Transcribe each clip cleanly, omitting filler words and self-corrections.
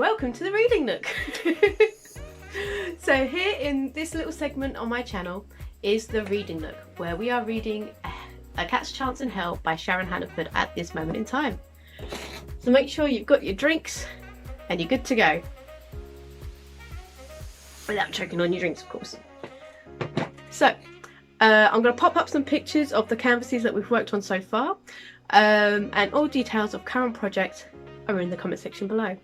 Welcome to the Reading Nook. So here in this little segment on my channel is the Reading Nook, where we are reading A Cat's Chance in Hell by Sharon Hannaford at this moment in time. So make sure you've got your drinks and you're good to go. Without choking on your drinks, of course. So I'm going to pop up some pictures of the canvases that we've worked on so far, and all details of current projects are in the comment section below.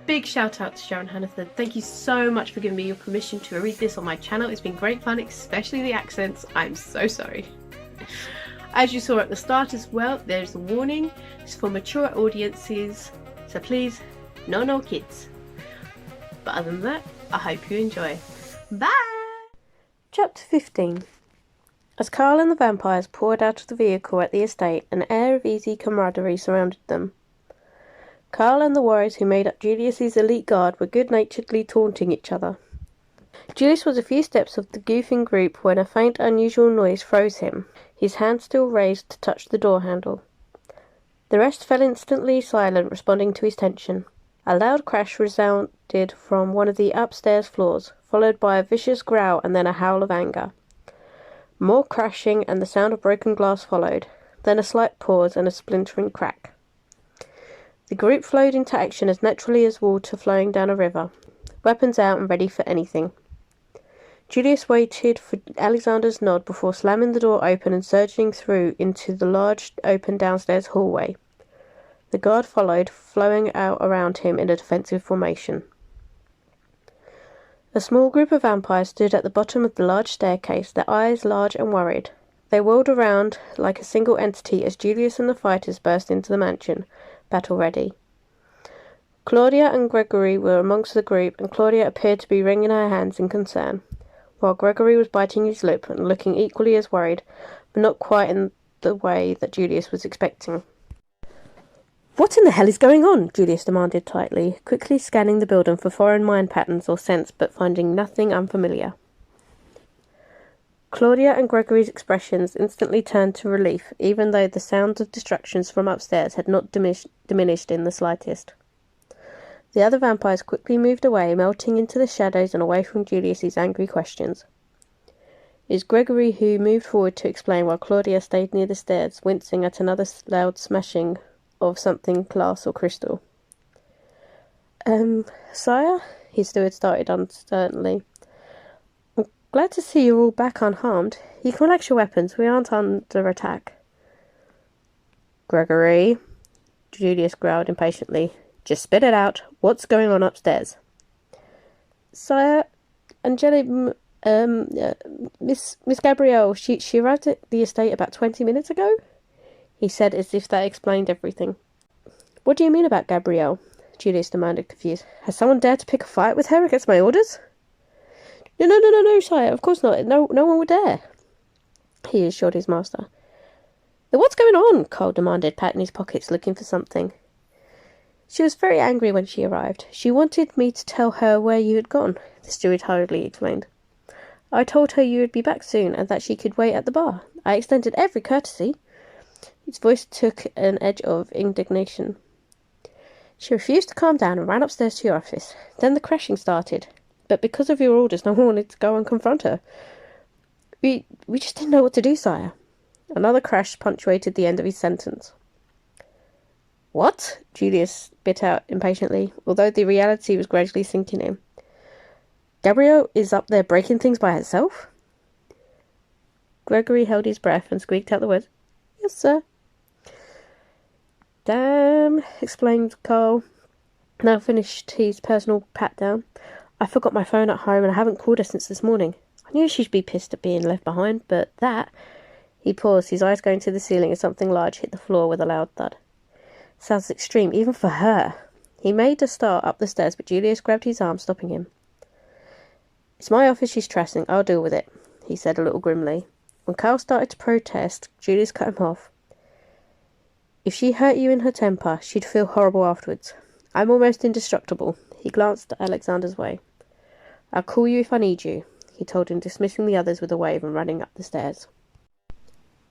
Big shout out to Sharon Hannaford. Thank you so much for giving me your permission to read this on my channel. It's been great fun, especially the accents. I'm so sorry. As you saw at the start as well, there's a warning. It's for mature audiences, so please, no kids. But other than that, I hope you enjoy. Bye! Chapter 15. As Carl and the vampires poured out of the vehicle at the estate, an air of easy camaraderie surrounded them. Carl and the warriors who made up Julius's elite guard were good-naturedly taunting each other. Julius was a few steps off the goofing group when a faint, unusual noise froze him, his hand still raised to touch the door handle. The rest fell instantly silent, responding to his tension. A loud crash resounded from one of the upstairs floors, followed by a vicious growl and then a howl of anger. More crashing and the sound of broken glass followed, then a slight pause and a splintering crack. The group flowed into action as naturally as water flowing down a river, weapons out and ready for anything. Julius waited for Alexander's nod before slamming the door open and surging through into the large open downstairs hallway. The guard followed, flowing out around him in a defensive formation. A small group of vampires stood at the bottom of the large staircase, their eyes large and worried. They whirled around like a single entity as Julius and the fighters burst into the mansion, battle ready. Claudia and Gregory were amongst the group, and Claudia appeared to be wringing her hands in concern, while Gregory was biting his lip and looking equally as worried, but not quite in the way that Julius was expecting. "What in the hell is going on?" Julius demanded tightly, quickly scanning the building for foreign mind patterns or scents, but finding nothing unfamiliar. Claudia and Gregory's expressions instantly turned to relief, even though the sounds of distractions from upstairs had not diminished in the slightest. The other vampires quickly moved away, melting into the shadows and away from Julius's angry questions. It was Gregory who moved forward to explain while Claudia stayed near the stairs, wincing at another loud smashing of something glass or crystal. Sire?" His steward started uncertainly. "Glad to see you're all back unharmed. You can relax your weapons. We aren't under attack." "Gregory," Julius growled impatiently. "Just spit it out. What's going on upstairs?" "Sire, Miss Gabrielle, she arrived at the estate about 20 minutes ago," he said as if that explained everything. "What do you mean about Gabrielle?" Julius demanded, confused. "Has someone dared to pick a fight with her against my orders?" No, sire, of course not. No one would dare," he assured his master. "Then what's going on?" Carl demanded, patting his pockets, looking for something. "She was very angry when she arrived. She wanted me to tell her where you had gone," the steward hurriedly explained. "I told her you would be back soon and that she could wait at the bar. I extended every courtesy." His voice took an edge of indignation. "She refused to calm down and ran upstairs to your office. Then the crashing started. But because of your orders, no one wanted to go and confront her. We just didn't know what to do, sire." Another crash punctuated the end of his sentence. "What?" Julius bit out impatiently, although the reality was gradually sinking in. "Gabrielle is up there breaking things by herself?" Gregory held his breath and squeaked out the words, "Yes, sir." "Damn," exclaimed Carl, now finished his personal pat-down. "I forgot my phone at home and I haven't called her since this morning. I knew she'd be pissed at being left behind, but that—" He paused, his eyes going to the ceiling as something large hit the floor with a loud thud. "Sounds extreme, even for her." He made a start up the stairs, but Julius grabbed his arm, stopping him. "It's my office she's trashing. I'll deal with it," he said a little grimly. When Carl started to protest, Julius cut him off. "If she hurt you in her temper, she'd feel horrible afterwards. I'm almost indestructible." He glanced Alexander's way. "I'll call you if I need you," he told him, dismissing the others with a wave and running up the stairs.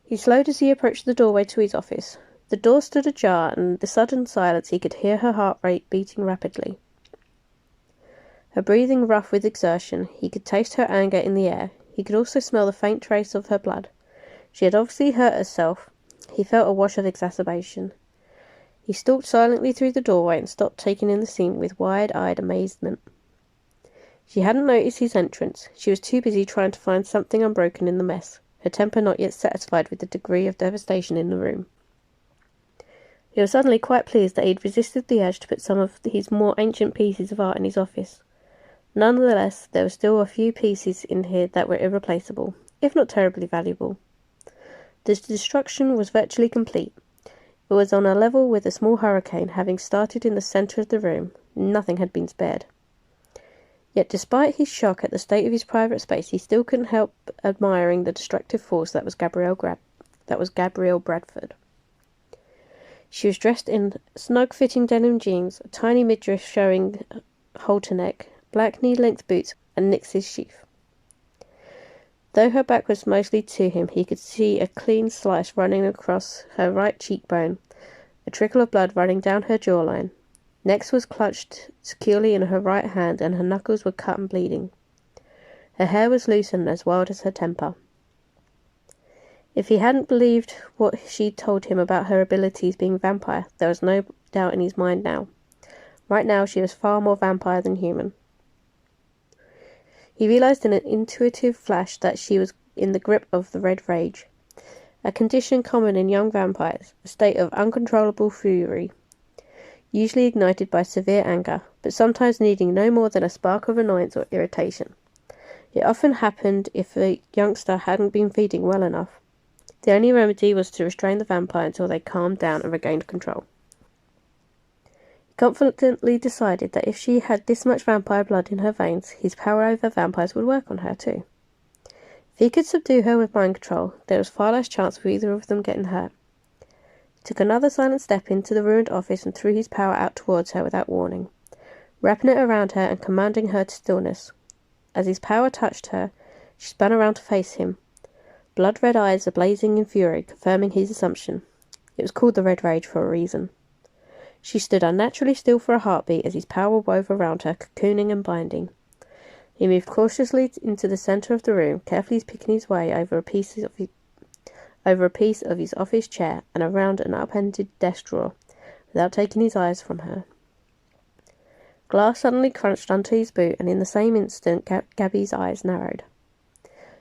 He slowed as he approached the doorway to his office. The door stood ajar, and in the sudden silence he could hear her heart rate beating rapidly. her breathing rough with exertion. He could taste her anger in the air. He could also smell the faint trace of her blood. She had obviously hurt herself. He felt a wash of exacerbation. He stalked silently through the doorway and stopped, taking in the scene with wide-eyed amazement. She hadn't noticed his entrance. She was too busy trying to find something unbroken in the mess, her temper not yet satisfied with the degree of devastation in the room. He was suddenly quite pleased that he had resisted the urge to put some of his more ancient pieces of art in his office. Nonetheless, there were still a few pieces in here that were irreplaceable, if not terribly valuable. The destruction was virtually complete. It was on a level with a small hurricane, having started in the centre of the room. Nothing had been spared. Yet despite his shock at the state of his private space, he still couldn't help admiring the destructive force that was Gabrielle Bradford. She was dressed in snug-fitting denim jeans, a tiny midriff showing halter neck, black knee-length boots, and Nix's sheath. Though her back was mostly to him, he could see a clean slice running across her right cheekbone, a trickle of blood running down her jawline. Nex was clutched securely in her right hand, and her knuckles were cut and bleeding. Her hair was loose and as wild as her temper. If he hadn't believed what she'd told him about her abilities being vampire, there was no doubt in his mind now. Right now, she was far more vampire than human. He realized in an intuitive flash that she was in the grip of the red rage, a condition common in young vampires, a state of uncontrollable fury, usually ignited by severe anger, but sometimes needing no more than a spark of annoyance or irritation. It often happened if a youngster hadn't been feeding well enough. The only remedy was to restrain the vampire until they calmed down and regained control. He confidently decided that if she had this much vampire blood in her veins, his power over vampires would work on her too. If he could subdue her with mind control, there was far less chance of either of them getting hurt. He took another silent step into the ruined office and threw his power out towards her without warning, wrapping it around her and commanding her to stillness. As his power touched her, she spun around to face him, blood-red eyes ablazing in fury, confirming his assumption. It was called the Red Rage for a reason. She stood unnaturally still for a heartbeat as his power wove around her, cocooning and binding. He moved cautiously into the centre of the room, carefully picking his way over a piece of his office chair and around an upended desk drawer, without taking his eyes from her. Glass suddenly crunched under his boot, and in the same instant Gabby's eyes narrowed.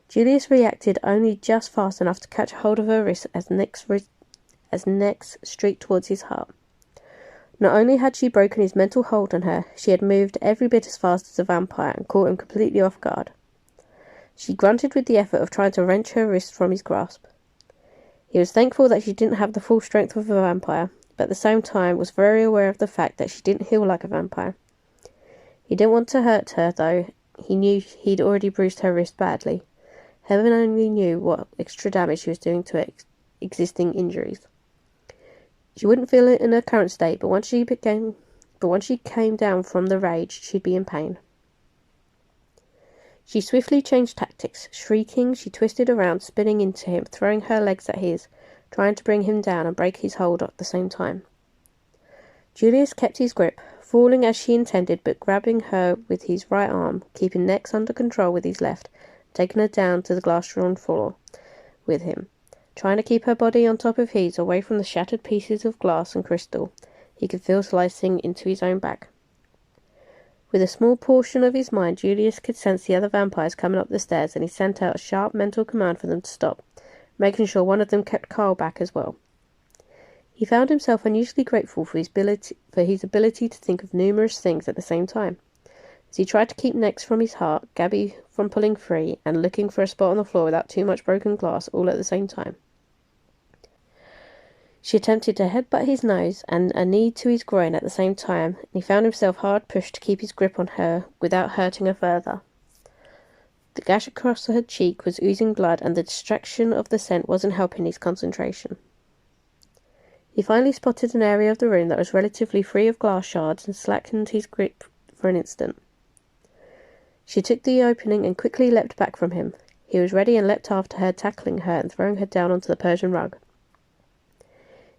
Julius reacted only just fast enough to catch hold of her wrist as Nex streaked towards his heart. Not only had she broken his mental hold on her, she had moved every bit as fast as a vampire and caught him completely off guard. She grunted with the effort of trying to wrench her wrist from his grasp. He was thankful that she didn't have the full strength of a vampire, but at the same time was very aware of the fact that she didn't heal like a vampire. He didn't want to hurt her, though. He knew he'd already bruised her wrist badly. Heaven only knew what extra damage she was doing to existing injuries. She wouldn't feel it in her current state, but once she came down from the rage, she'd be in pain. She swiftly changed tactics. Shrieking, she twisted around, spinning into him, throwing her legs at his, trying to bring him down and break his hold at the same time. Julius kept his grip, falling as she intended, but grabbing her with his right arm, keeping Nex under control with his left, taking her down to the glass-drawn floor with him, trying to keep her body on top of his, away from the shattered pieces of glass and crystal he could feel slicing into his own back. With a small portion of his mind, Julius could sense the other vampires coming up the stairs, and he sent out a sharp mental command for them to stop, making sure one of them kept Carl back as well. He found himself unusually grateful for his ability to think of numerous things at the same time. As he tried to keep Nex from his heart, Gabby from pulling free, and looking for a spot on the floor without too much broken glass, all at the same time. She attempted to headbutt his nose and a knee to his groin at the same time, and he found himself hard pushed to keep his grip on her without hurting her further. The gash across her cheek was oozing blood, and the distraction of the scent wasn't helping his concentration. He finally spotted an area of the room that was relatively free of glass shards and slackened his grip for an instant. She took the opening and quickly leapt back from him. He was ready and leapt after her, tackling her and throwing her down onto the Persian rug.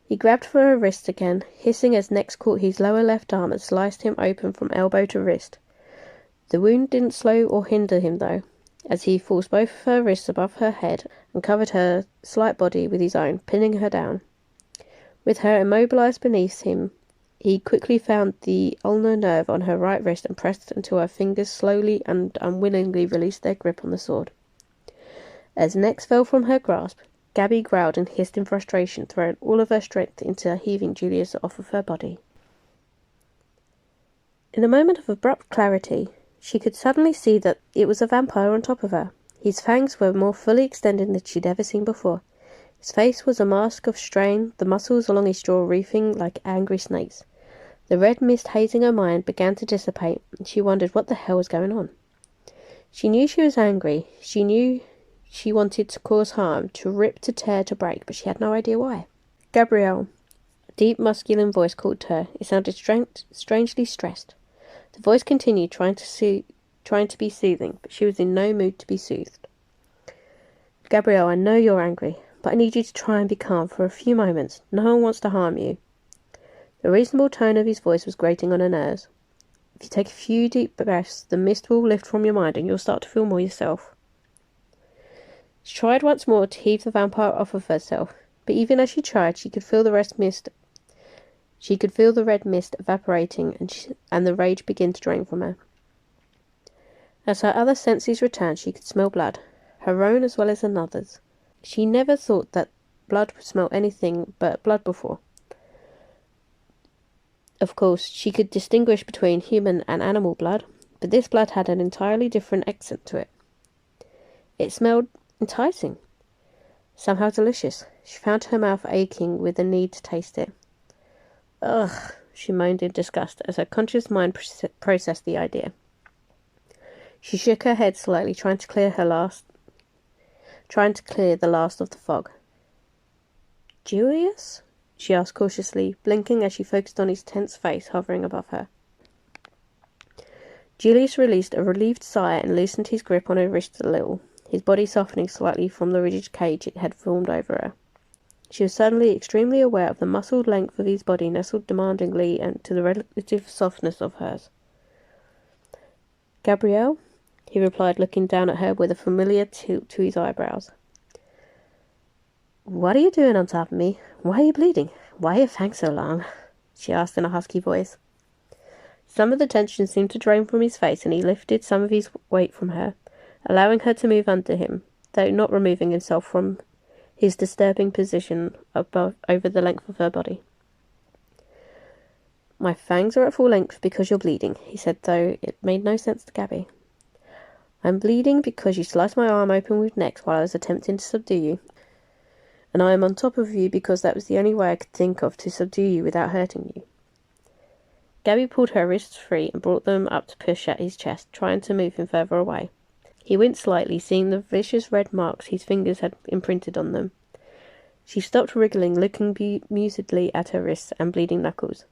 He grabbed for her wrist again, hissing as Nex caught his lower left arm and sliced him open from elbow to wrist. The wound didn't slow or hinder him, though, as he forced both of her wrists above her head and covered her slight body with his own, pinning her down. With her immobilized beneath him, he quickly found the ulnar nerve on her right wrist and pressed until her fingers slowly and unwillingly released their grip on the sword. As Nex fell from her grasp, Gabby growled and hissed in frustration, throwing all of her strength into heaving Julius off of her body. In a moment of abrupt clarity, she could suddenly see that it was a vampire on top of her. His fangs were more fully extended than she'd ever seen before. His face was a mask of strain, the muscles along his jaw wreathing like angry snakes. The red mist hazing her mind began to dissipate, and she wondered what the hell was going on. She knew she was angry. She knew she wanted to cause harm, to rip, to tear, to break, but she had no idea why. Gabrielle. A deep, masculine voice called to her. It sounded strangely stressed. The voice continued, trying to be soothing, but she was in no mood to be soothed. Gabrielle, I know you're angry, but I need you to try and be calm for a few moments. No one wants to harm you. The reasonable tone of his voice was grating on her nerves. If you take a few deep breaths, the mist will lift from your mind and you'll start to feel more yourself. She tried once more to heave the vampire off of herself, but even as she tried, she could feel the red mist evaporating and the rage begin to drain from her. As her other senses returned, she could smell blood, her own as well as another's. She never thought that blood would smell anything but blood before. Of course, she could distinguish between human and animal blood, but this blood had an entirely different accent to it. It smelled enticing, somehow delicious. She found her mouth aching with the need to taste it. Ugh, she moaned in disgust as her conscious mind processed the idea. She shook her head slightly, trying to clear the last of the fog. Julius? She asked cautiously, blinking as she focused on his tense face hovering above her. Julius released a relieved sigh and loosened his grip on her wrist a little, his body softening slightly from the rigid cage it had formed over her. She was suddenly extremely aware of the muscled length of his body nestled demandingly and to the relative softness of hers. Gabrielle? He replied, looking down at her with a familiar tilt to his eyebrows. What are you doing on top of me? Why are you bleeding? Why are your fangs so long? She asked in a husky voice. Some of the tension seemed to drain from his face, and he lifted some of his weight from her, allowing her to move under him, though not removing himself from his disturbing position over the length of her body. My fangs are at full length because you're bleeding, he said, though it made no sense to Gabby. I'm bleeding because you sliced my arm open with Nex while I was attempting to subdue you. And I am on top of you because that was the only way I could think of to subdue you without hurting you. Gabby pulled her wrists free and brought them up to push at his chest, trying to move him further away. He winced slightly, seeing the vicious red marks his fingers had imprinted on them. She stopped wriggling, looking bemusedly at her wrists and bleeding knuckles.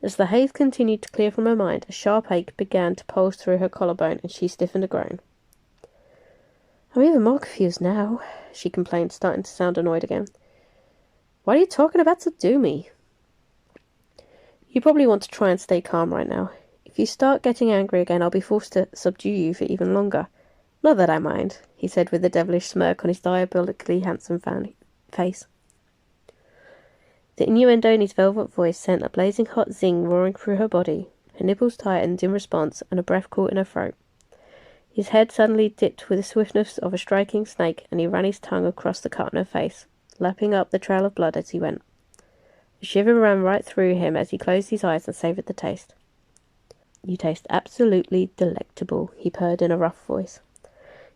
As the haze continued to clear from her mind, a sharp ache began to pulse through her collarbone, and she stiffened a groan. I'm even more confused now, she complained, starting to sound annoyed again. Why are you talking about subdue me? You probably want to try and stay calm right now. If you start getting angry again, I'll be forced to subdue you for even longer. Not that I mind, he said with a devilish smirk on his diabolically handsome face. The innuendo in his velvet voice sent a blazing hot zing roaring through her body. Her nipples tightened in response, and a breath caught in her throat. His head suddenly dipped with the swiftness of a striking snake, and he ran his tongue across the cut on her face, lapping up the trail of blood as he went. A shiver ran right through him as he closed his eyes and savoured the taste. You taste absolutely delectable, he purred in a rough voice.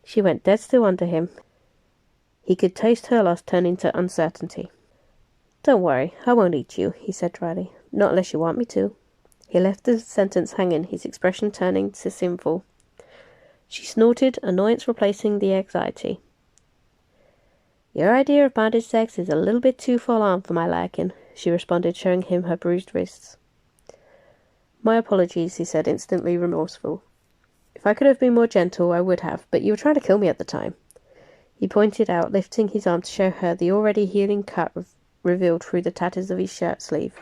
She went dead still under him. He could taste her loss turn into uncertainty. Don't worry, I won't eat you, he said dryly. Not unless you want me to. He left the sentence hanging, his expression turning to sinful. She snorted, annoyance replacing the anxiety. Your idea of bondage sex is a little bit too full-on for my liking, she responded, showing him her bruised wrists. My apologies, he said, instantly remorseful. If I could have been more gentle, I would have, but you were trying to kill me at the time. He pointed out, lifting his arm to show her the already healing cut revealed through the tatters of his shirt sleeve.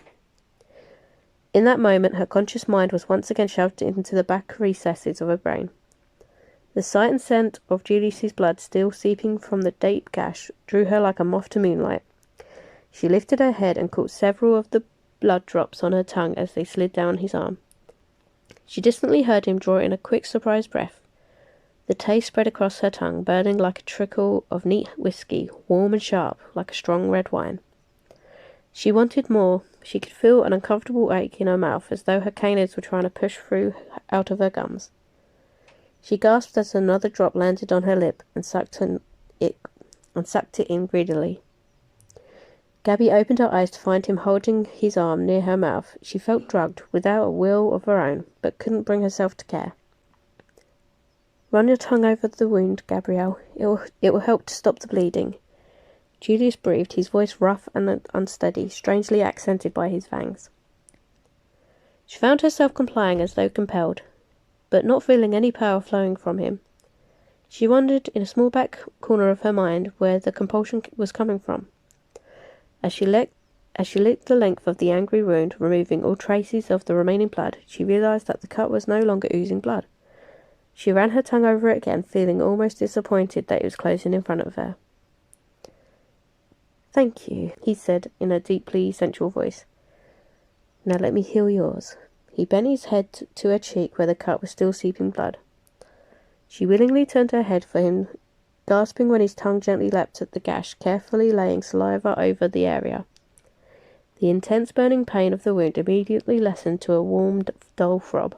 In that moment, her conscious mind was once again shoved into the back recesses of her brain. The sight and scent of Julius's blood still seeping from the deep gash drew her like a moth to moonlight. She lifted her head and caught several of the blood drops on her tongue as they slid down his arm. She distantly heard him draw in a quick, surprised breath. The taste spread across her tongue, burning like a trickle of neat whiskey, warm and sharp, like a strong red wine. She wanted more. She could feel an uncomfortable ache in her mouth, as though her canines were trying to push through out of her gums. She gasped as another drop landed on her lip and sucked it in greedily. Gabby opened her eyes to find him holding his arm near her mouth. She felt drugged, without a will of her own, but couldn't bring herself to care. "Run your tongue over the wound, Gabrielle. It will help to stop the bleeding." Julius breathed, his voice rough and unsteady, strangely accented by his fangs. She found herself complying as though compelled, but not feeling any power flowing from him. She wondered in a small back corner of her mind where the compulsion was coming from. As she licked the length of the angry wound, removing all traces of the remaining blood, she realized that the cut was no longer oozing blood. She ran her tongue over it again, feeling almost disappointed that it was closing in front of her. "Thank you," he said in a deeply sensual voice. "Now let me heal yours." He bent his head to her cheek where the cut was still seeping blood. She willingly turned her head for him, gasping when his tongue gently lapped at the gash, carefully laying saliva over the area. The intense burning pain of the wound immediately lessened to a warm, dull throb.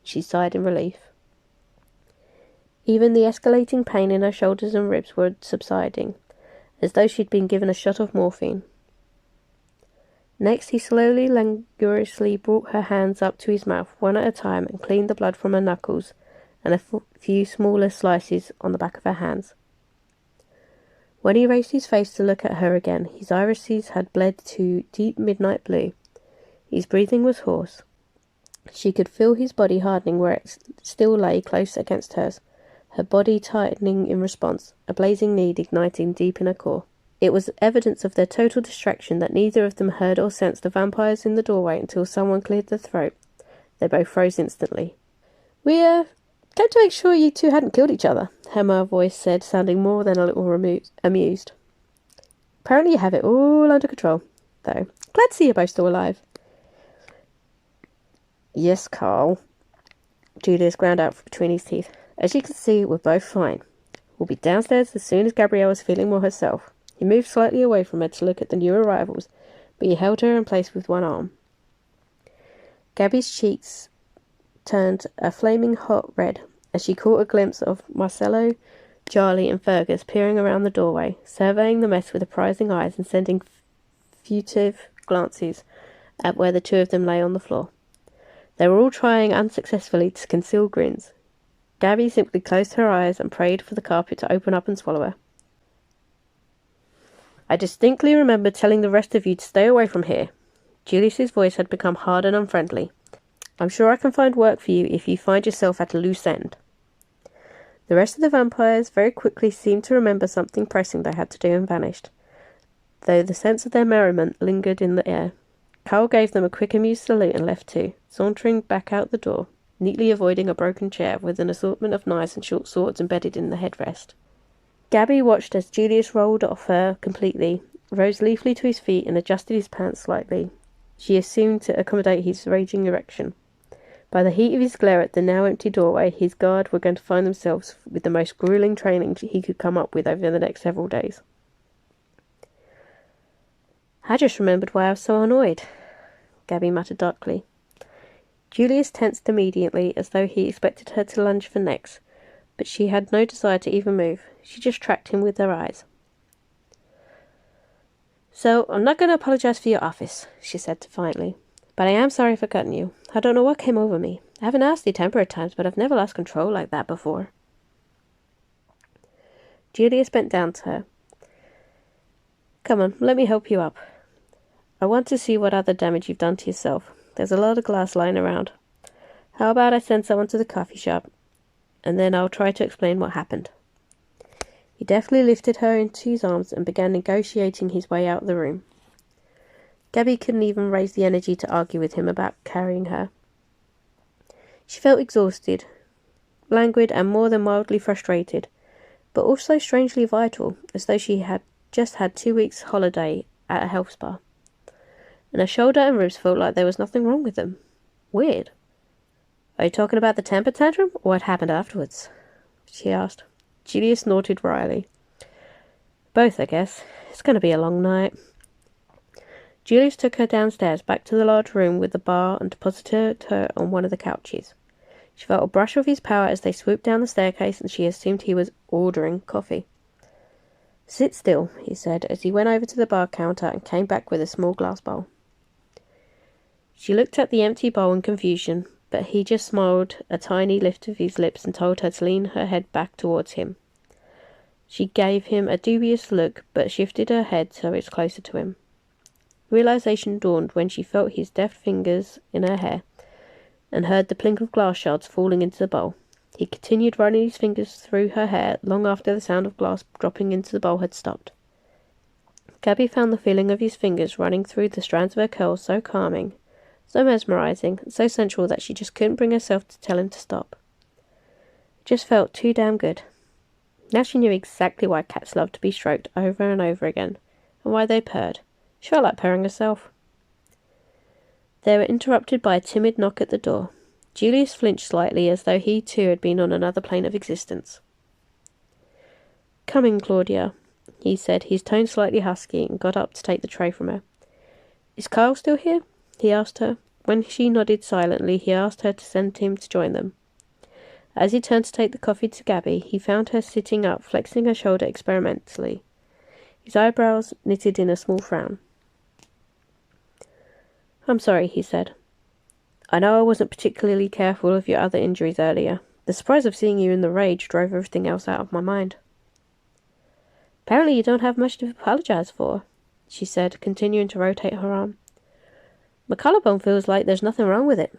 She sighed in relief. Even the escalating pain in her shoulders and ribs were subsiding, as though she'd been given a shot of morphine. Next, he slowly, languorously brought her hands up to his mouth, one at a time, and cleaned the blood from her knuckles and a few smaller slices on the back of her hands. When he raised his face to look at her again, his irises had bled to deep midnight blue. His breathing was hoarse. She could feel his body hardening where it still lay close against hers, her body tightening in response, a blazing need igniting deep in her core. It was evidence of their total distraction that neither of them heard or sensed the vampires in the doorway until someone cleared their throat. They both froze instantly. "We came to make sure you two hadn't killed each other," her voice said, sounding more than a little amused. "Apparently you have it all under control, though. Glad to see you're both still alive." "Yes, Carl," Julius ground out between his teeth. "As you can see, we're both fine. We'll be downstairs as soon as Gabrielle is feeling more herself." He moved slightly away from her to look at the new arrivals, but he held her in place with one arm. Gabby's cheeks turned a flaming hot red as she caught a glimpse of Marcello, Charlie, and Fergus peering around the doorway, surveying the mess with apprising eyes and sending furtive glances at where the two of them lay on the floor. They were all trying unsuccessfully to conceal grins. Gabby simply closed her eyes and prayed for the carpet to open up and swallow her. "I distinctly remember telling the rest of you to stay away from here." Julius's voice had become hard and unfriendly. "I'm sure I can find work for you if you find yourself at a loose end." The rest of the vampires very quickly seemed to remember something pressing they had to do and vanished, though the sense of their merriment lingered in the air. Carl gave them a quick amused salute and left too, sauntering back out the door, neatly avoiding a broken chair with an assortment of knives and short swords embedded in the headrest. Gabby watched as Julius rolled off her completely, rose leisurely to his feet and adjusted his pants slightly. She assumed to accommodate his raging erection. By the heat of his glare at the now empty doorway, his guard were going to find themselves with the most grueling training he could come up with over the next several days. "I just remembered why I was so annoyed," Gabby muttered darkly. Julius tensed immediately, as though he expected her to lunge for next, but she had no desire to even move. She just tracked him with her eyes. "So, I'm not going to apologize for your office," she said defiantly. "But I am sorry for cutting you. I don't know what came over me. I have a nasty temper at times, but I've never lost control like that before." Julius bent down to her. "Come on, let me help you up. I want to see what other damage you've done to yourself. There's a lot of glass lying around. How about I send someone to the coffee shop, and then I'll try to explain what happened." He deftly lifted her into his arms and began negotiating his way out of the room. Gabby couldn't even raise the energy to argue with him about carrying her. She felt exhausted, languid and more than mildly frustrated, but also strangely vital, as though she had just had 2 weeks' holiday at a health spa. And her shoulder and ribs felt like there was nothing wrong with them. Weird. "Are you talking about the temper tantrum, or what happened afterwards?" she asked. Julia snorted wryly. "Both, I guess. It's going to be a long night." Julius took her downstairs, back to the large room with the bar, and deposited her on one of the couches. She felt a brush of his power as they swooped down the staircase, and she assumed he was ordering coffee. "Sit still," he said, as he went over to the bar counter and came back with a small glass bowl. She looked at the empty bowl in confusion, but he just smiled a tiny lift of his lips and told her to lean her head back towards him. She gave him a dubious look, but shifted her head so it was closer to him. Realization dawned when she felt his deft fingers in her hair and heard the plink of glass shards falling into the bowl. He continued running his fingers through her hair long after the sound of glass dropping into the bowl had stopped. Gabby found the feeling of his fingers running through the strands of her curls so calming, so mesmerizing, and so sensual that she just couldn't bring herself to tell him to stop. It just felt too damn good. Now she knew exactly why cats loved to be stroked over and over again, and why they purred. She felt like purring herself. They were interrupted by a timid knock at the door. Julius flinched slightly, as though he too had been on another plane of existence. "Come in, Claudia," he said, his tone slightly husky, and got up to take the tray from her. "Is Kyle still here?" he asked her. When she nodded silently, he asked her to send him to join them. As he turned to take the coffee to Gabby, he found her sitting up, flexing her shoulder experimentally, his eyebrows knitted in a small frown. "I'm sorry," he said. "I know I wasn't particularly careful of your other injuries earlier. The surprise of seeing you in the rage drove everything else out of my mind." "Apparently you don't have much to apologize for," she said, continuing to rotate her arm. "My collarbone feels like there's nothing wrong with it,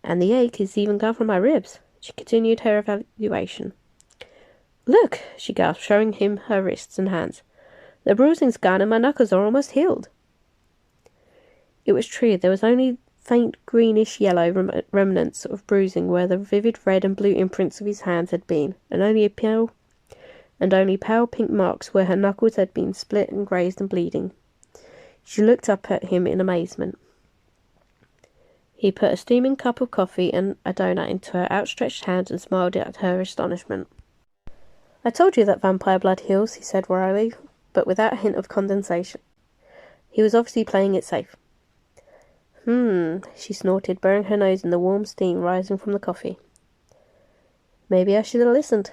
and the ache has even gone from my ribs." She continued her evaluation. "Look," she gasped, showing him her wrists and hands. "The bruising's gone and my knuckles are almost healed." It was true, there was only faint greenish-yellow remnants of bruising where the vivid red and blue imprints of his hands had been, and only pale pink marks where her knuckles had been split and grazed and bleeding. She looked up at him in amazement. He put a steaming cup of coffee and a donut into her outstretched hand and smiled at her astonishment. "I told you that vampire blood heals," he said wryly, but without a hint of condensation. He was obviously playing it safe. She snorted, burying her nose in the warm steam rising from the coffee. "Maybe I should have listened.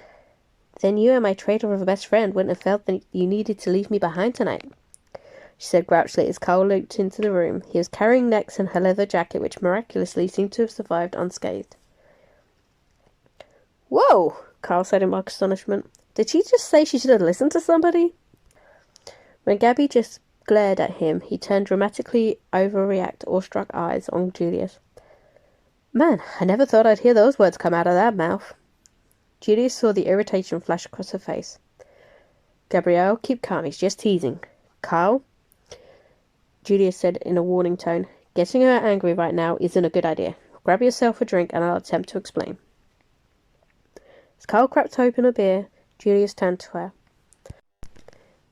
Then you and my traitor of a best friend wouldn't have felt that you needed to leave me behind tonight," she said grouchily as Carl looked into the room. He was carrying Nex and her leather jacket, which miraculously seemed to have survived unscathed. "Whoa!" Carl said in mock astonishment. "Did she just say she should have listened to somebody?" When Gabby just glared at him, he turned dramatically overreact, awestruck eyes on Julius. "Man, I never thought I'd hear those words come out of that mouth." Julius saw the irritation flash across her face. "Gabrielle, keep calm, he's just teasing." "Carl," Julius said in a warning tone, "getting her angry right now isn't a good idea. Grab yourself a drink and I'll attempt to explain." As Carl cracked open a beer, Julius turned to her.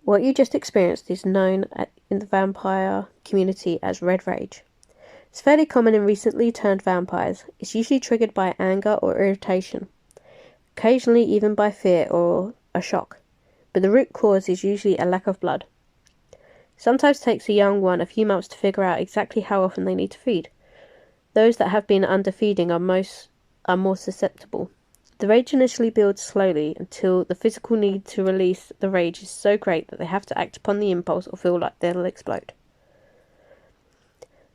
"What you just experienced is known in the vampire community as red rage. It's fairly common in recently turned vampires. It's usually triggered by anger or irritation, occasionally even by fear or a shock, but the root cause is usually a lack of blood. It sometimes takes a young one a few months to figure out exactly how often they need to feed. Those that have been underfeeding are more susceptible. The rage initially builds slowly until the physical need to release the rage is so great that they have to act upon the impulse or feel like they'll explode.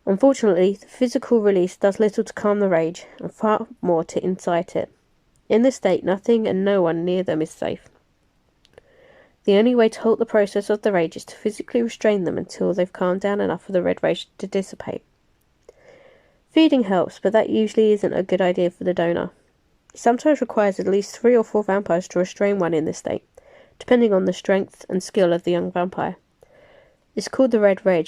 Unfortunately, the physical release does little to calm the rage and far more to incite it. In this state, nothing and no one near them is safe. The only way to halt the process of the rage is to physically restrain them until they've calmed down enough for the red rage to dissipate. Feeding helps, but that usually isn't a good idea for the donor. It sometimes requires at least 3 or 4 vampires to restrain one in this state, depending on the strength and skill of the young vampire. It's called the red rage.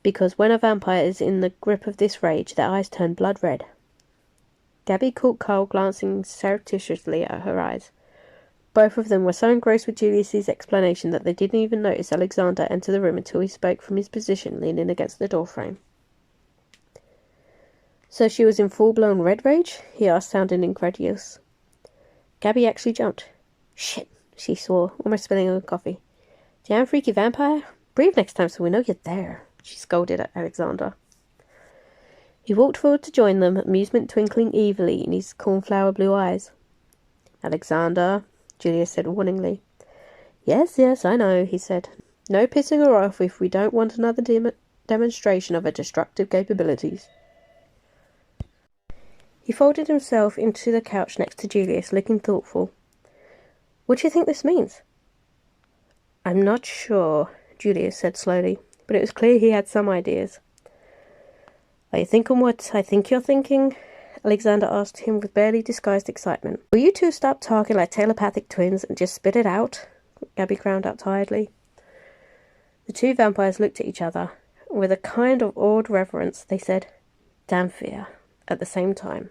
because when a vampire is in the grip of this rage, their eyes turn blood red. Gabby caught Carl glancing surreptitiously at her eyes. Both of them were so engrossed with Julius's explanation that they didn't even notice Alexander enter the room until he spoke from his position, leaning against the doorframe. "So she was in full-blown red rage?" he asked, sounding incredulous. Gabby actually jumped. "Shit," she swore, almost spilling her coffee. "Damn freaky vampire. Breathe next time so we know you're there," she scolded at Alexander. He walked forward to join them, amusement twinkling evilly in his cornflower blue eyes. "Alexander," Julius said warningly. Yes, I know," he said. "No pissing her off if we don't want another demonstration of her destructive capabilities." He folded himself into the couch next to Julius, looking thoughtful. "What do you think this means?" "I'm not sure," Julius said slowly, but it was clear he had some ideas. "Are you thinking what I think you're thinking?" Alexander asked him with barely disguised excitement. "Will you two stop talking like telepathic twins and just spit it out?" Gabby ground out tiredly. The two vampires looked at each other. With a kind of awed reverence, they said, "Damn fear," at the same time.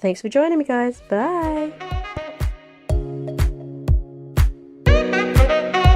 Thanks for joining me, guys. Bye!